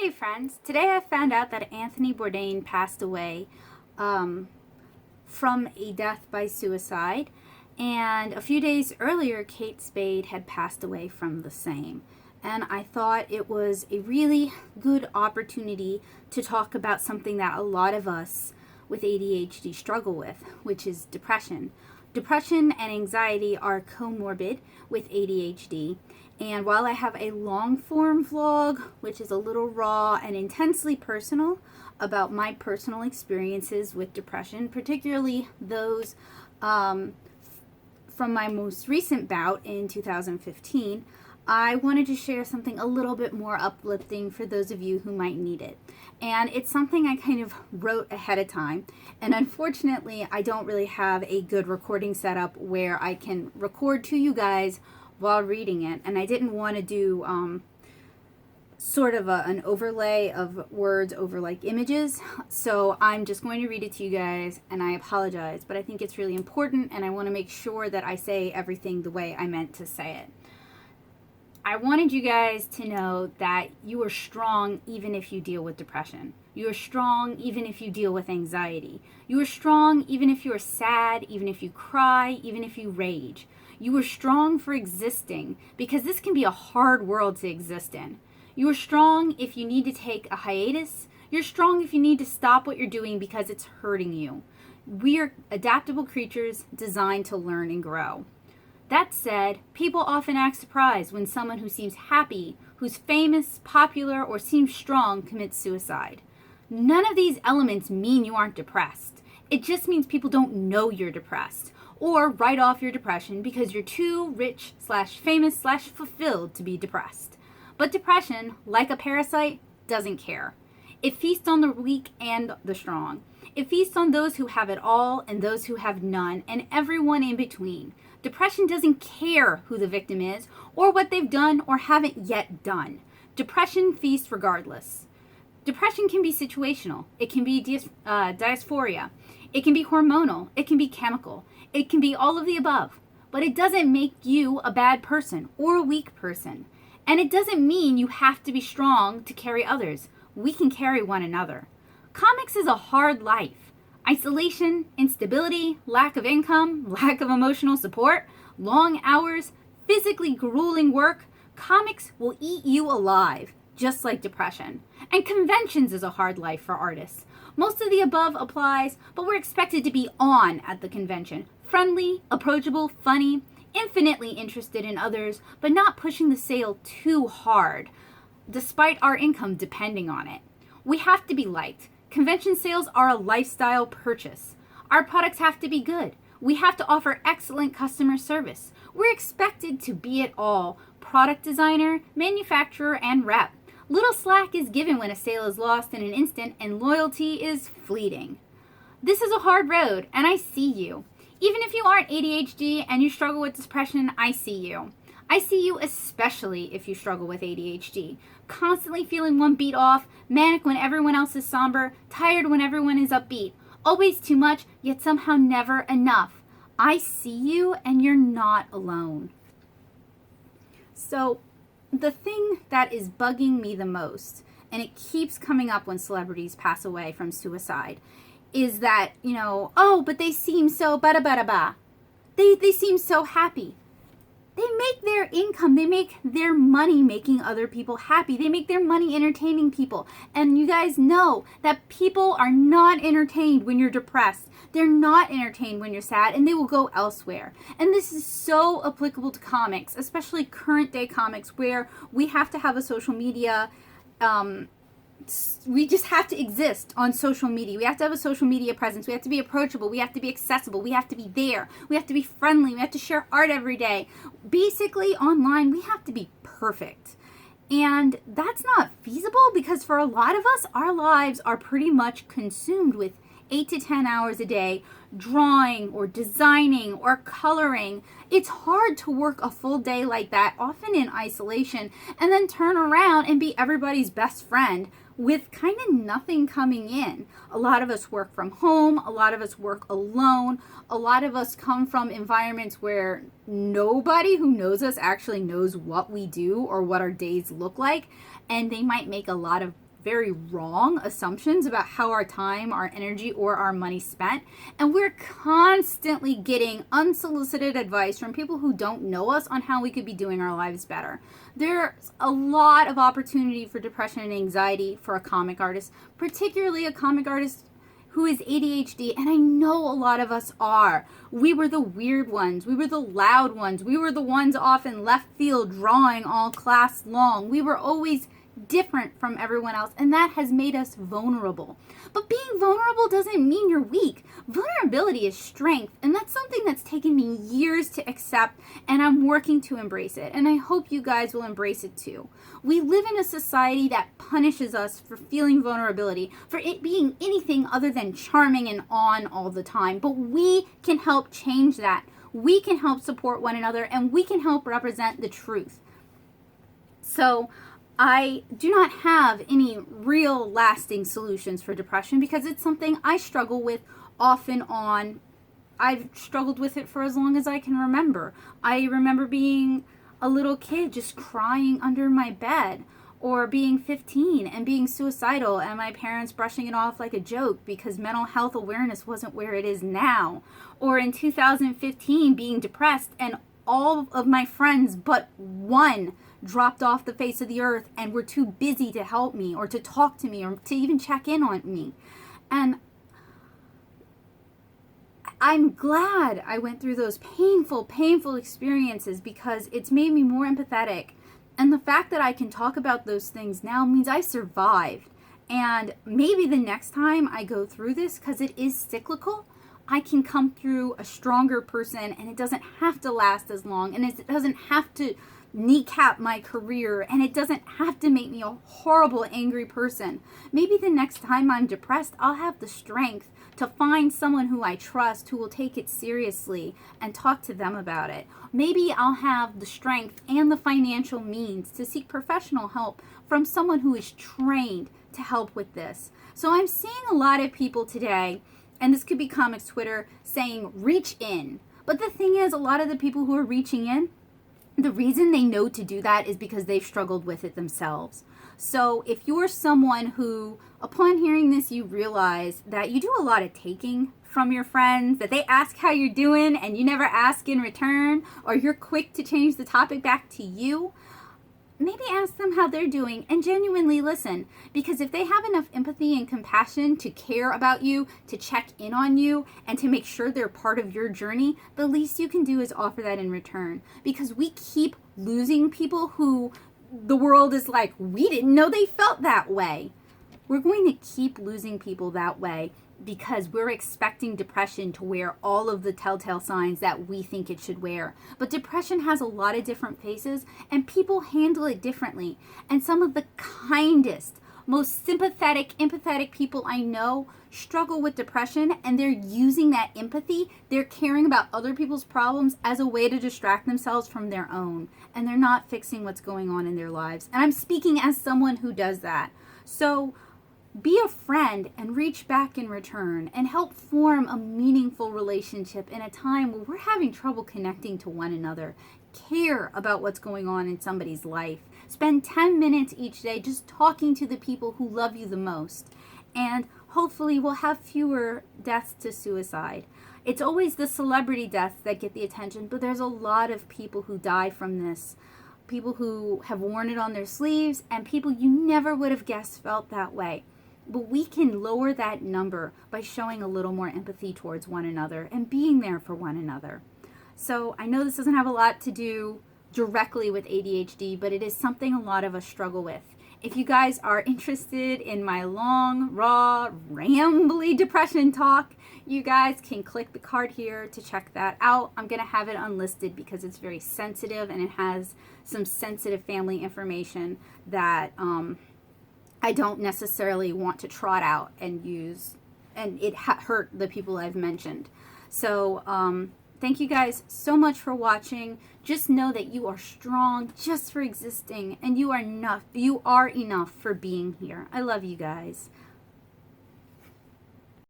Hey friends, today I found out that Anthony Bourdain passed away from a death by suicide, and a few days earlier Kate Spade had passed away from the same. And I thought it was a really good opportunity to talk about something that a lot of us with ADHD struggle with, which is depression. Depression and anxiety are comorbid with ADHD, and while I have a long form vlog, which is a little raw and intensely personal about my personal experiences with depression, particularly those from my most recent bout in 2015, I wanted to share something a little bit more uplifting for those of you who might need it. And it's something I kind of wrote ahead of time. And unfortunately, I don't really have a good recording setup where I can record to you guys while reading it. And I didn't want to do sort of an overlay of words over like images. So I'm just going to read it to you guys, and I apologize. But I think it's really important, and I want to make sure that I say everything the way I meant to say it. I wanted you guys to know that you are strong even if you deal with depression. You are strong even if you deal with anxiety. You are strong even if you are sad, even if you cry, even if you rage. You are strong for existing, because this can be a hard world to exist in. You are strong if you need to take a hiatus. You're strong if you need to stop what you're doing because it's hurting you. We are adaptable creatures designed to learn and grow. That said, people often act surprised when someone who seems happy, who's famous, popular, or seems strong commits suicide. None of these elements mean you aren't depressed. It just means people don't know you're depressed, or write off your depression because you're too rich/famous/fulfilled to be depressed. But depression, like a parasite, doesn't care. It feasts on the weak and the strong. It feasts on those who have it all and those who have none, and everyone in between. Depression doesn't care who the victim is or what they've done or haven't yet done. Depression feasts regardless. Depression can be situational. It can be dysphoria. It can be hormonal. It can be chemical. It can be all of the above. But it doesn't make you a bad person or a weak person. And it doesn't mean you have to be strong to carry others. We can carry one another. Comics is a hard life. Isolation, instability, lack of income, lack of emotional support, long hours, physically grueling work. Comics will eat you alive, just like depression. And conventions is a hard life for artists. Most of the above applies, but we're expected to be on at the convention. Friendly, approachable, funny, infinitely interested in others, but not pushing the sale too hard, despite our income depending on it. We have to be liked. Convention sales are a lifestyle purchase. Our products have to be good. We have to offer excellent customer service. We're expected to be it all: product designer, manufacturer, and rep. Little slack is given when a sale is lost in an instant, and loyalty is fleeting. This is a hard road, and I see you. Even if you aren't ADHD and you struggle with depression, I see you. I see you especially if you struggle with ADHD. Constantly feeling one beat off, manic when everyone else is somber, tired when everyone is upbeat. Always too much, yet somehow never enough. I see you, and you're not alone. So, the thing that is bugging me the most, and it keeps coming up when celebrities pass away from suicide, is that, oh, but they seem so ba-da-ba-da-ba. They seem so happy. They make their income, they make their money making other people happy. They make their money entertaining people. And you guys know that people are not entertained when you're depressed. They're not entertained when you're sad, and they will go elsewhere. And this is so applicable to comics, especially current day comics, where we have to have a social media, we just have to exist on social media. We have to have a social media presence. We have to be approachable. We have to be accessible. We have to be there. We have to be friendly. We have to share art every day. Basically, online, we have to be perfect. And that's not feasible, because for a lot of us, our lives are pretty much consumed with 8 to 10 hours a day drawing or designing or coloring. It's hard to work a full day like that, often in isolation, and then turn around and be everybody's best friend with kind of nothing coming in. A lot of us work from home. A lot of us work alone. A lot of us come from environments where nobody who knows us actually knows what we do or what our days look like. And they might make a lot of very wrong assumptions about how our time, our energy, or our money spent. And we're constantly getting unsolicited advice from people who don't know us on how we could be doing our lives better. There's a lot of opportunity for depression and anxiety for a comic artist, particularly a comic artist who is ADHD, and I know a lot of us are. We were the weird ones. We were the loud ones. We were the ones off in left field drawing all class long. We were always different from everyone else, and that has made us vulnerable. But being vulnerable doesn't mean you're weak. Vulnerability is strength, and that's something that's taken me years to accept, and I'm working to embrace it, and I hope you guys will embrace it too. We live in a society that punishes us for feeling vulnerability, for it being anything other than charming and on all the time, but we can help change that. We can help support one another, and we can help represent the truth. So I do not have any real lasting solutions for depression because it's something I struggle with off and on. I've struggled with it for as long as I can remember. I remember being a little kid just crying under my bed, or being 15 and being suicidal and my parents brushing it off like a joke because mental health awareness wasn't where it is now, or in 2015 being depressed and all of my friends but one dropped off the face of the earth and were too busy to help me or to talk to me or to even check in on me. And I'm glad I went through those painful experiences because it's made me more empathetic. And the fact that I can talk about those things now means I survived. And maybe the next time I go through this, because it is cyclical, I can come through a stronger person, and it doesn't have to last as long, and it doesn't have to kneecap my career, and it doesn't have to make me a horrible, angry person. Maybe the next time I'm depressed, I'll have the strength to find someone who I trust who will take it seriously and talk to them about it. Maybe I'll have the strength and the financial means to seek professional help from someone who is trained to help with this. So I'm seeing a lot of people today, and this could be comics Twitter, saying reach in. But the thing is, a lot of the people who are reaching in, the reason they know to do that is because they've struggled with it themselves. So if you're someone who, upon hearing this, you realize that you do a lot of taking from your friends, that they ask how you're doing and you never ask in return, or you're quick to change the topic back to you, maybe ask them how they're doing and genuinely listen. Because if they have enough empathy and compassion to care about you, to check in on you, and to make sure they're part of your journey, the least you can do is offer that in return. Because we keep losing people who the world is like, we didn't know they felt that way. We're going to keep losing people that way because we're expecting depression to wear all of the telltale signs that we think it should wear. But depression has a lot of different faces, and people handle it differently. And some of the kindest, most sympathetic, empathetic people I know struggle with depression, and they're using that empathy, they're caring about other people's problems as a way to distract themselves from their own. And they're not fixing what's going on in their lives. And I'm speaking as someone who does that. So be a friend and reach back in return and help form a meaningful relationship in a time where we're having trouble connecting to one another. Care about what's going on in somebody's life. Spend 10 minutes each day just talking to the people who love you the most. And hopefully we'll have fewer deaths to suicide. It's always the celebrity deaths that get the attention, but there's a lot of people who die from this. People who have worn it on their sleeves, and people you never would have guessed felt that way. But we can lower that number by showing a little more empathy towards one another and being there for one another. So I know this doesn't have a lot to do directly with ADHD, but it is something a lot of us struggle with. If you guys are interested in my long, raw, rambly depression talk, you guys can click the card here to check that out. I'm going to have it unlisted because it's very sensitive and it has some sensitive family information that I don't necessarily want to trot out and use, and it hurt the people I've mentioned. So thank you guys so much for watching. Just know that you are strong just for existing, and you are enough for being here. I love you guys.